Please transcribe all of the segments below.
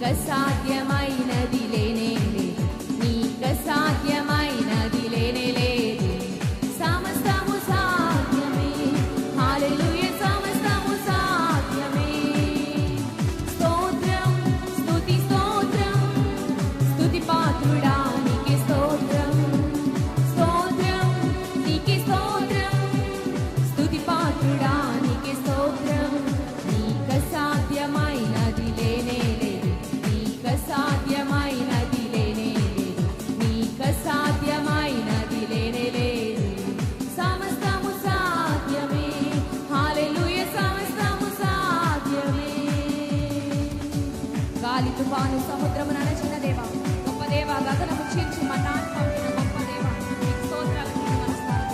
అసాధ్యమైనది లేనే లేదు, నీకసాధ్యమైనది లేనే లేదు. సమస్తము సాధ్యమే, హల్లెలూయా, సమస్తము సాధ్యమే. స్తోత్రం, స్తుతి స్తోత్రం, స్తుతి పాత్రుడా నీకే స్తోత్రం. స్తోత్రం నీకే స్తోత్రం, స్తుతి పాత్రుడా నీకే స్తోత్రం. నీకసాధ్యమైనది లేనే లేదు, నీకసాధ్యమైనది లేనే లేదు, నీకసాధ్యమైనది లేనే లేదు. సమస్తము సాధ్యమే, హల్లెలూయా, సమస్తము సాధ్యమే. గాలి తుఫాను సముద్రమును అణచిన దేవా, గొప్ప దేవా, గగనము చీల్చి మన్నాను పంపిన గొప్ప దేవా, నీకు స్తోత్రాలు, నీకు నమస్కారం.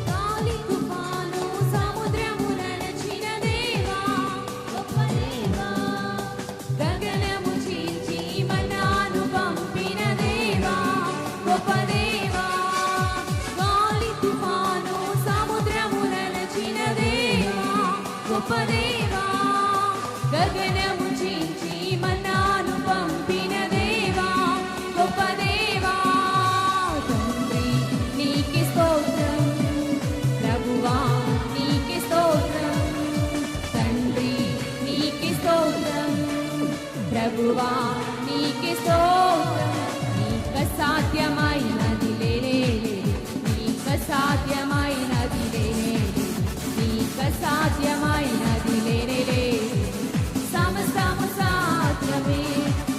గాలి తుఫాను సముద్రమును అణచిన దేవా, గొప్ప దేవా, గగనము చీల్చి మన్నాను పంపిన దేవా, గొప్ప దేవా. గాలి తుఫాను సముద్రమును అణచిన దేవా, గొప్ప దేవా, గగనము చీల్చి మన్నాను పంపిన దేవా, గొప్ప దేవా. తండ్రి నీకే స్తోత్రం, ప్రభువా నీకే స్తోత్రం. తండ్రి నీకే స్తోత్రం, ప్రభువా నీకే స్తోత్రం. నీకసాధ్యమైనది లేనే లేదు, నీకసాధ్యమైనది లేనే లేదు, నీకసాధ్యమైనది లేనే లేదు. సమస్తము సాధ్యమే,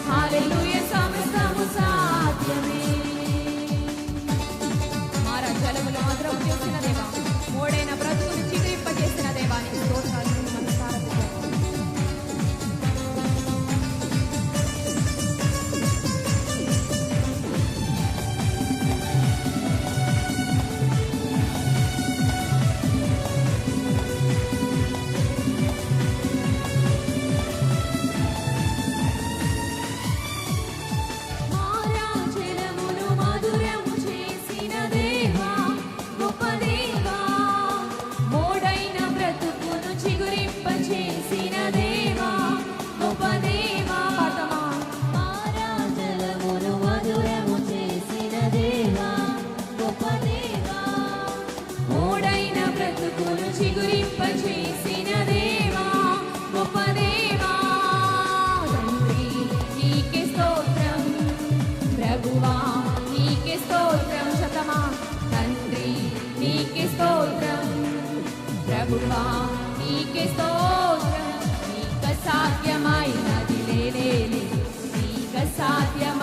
హల్లెలూయా, సమస్తము సాధ్యమే. మారా జలములు మధురం చేసిన దేవా, మోడైన బ్రతుకును చిగురింపజేసిన దేవా, నీకు స్తోత్రాలు, నీకు నమస్కారం. మారా జలములు మధురము చేసిన దేవా, గొప్ప దేవా, మోడైన బ్రతుకును చిగురింపచేసిన దేవా, గొప్ప దేవా. పదమా మారా జలమును మధురము చేసిన దేవా, గొప్ప దేవా, మోడైన బ్రతుకును చిగురింపచేసిన దేవా, గొప్ప దేవా. తండ్రి నీకే స్తోత్రం, ప్రభువా నీకే స్తోత్రం. శతమా తండ్రి నీకే స్తోత్రం, ప్రభువా నీకే స్తోత్రం. నీకసాధ్యమైనది లేనే లేదు, నీకసాధ్యమైనది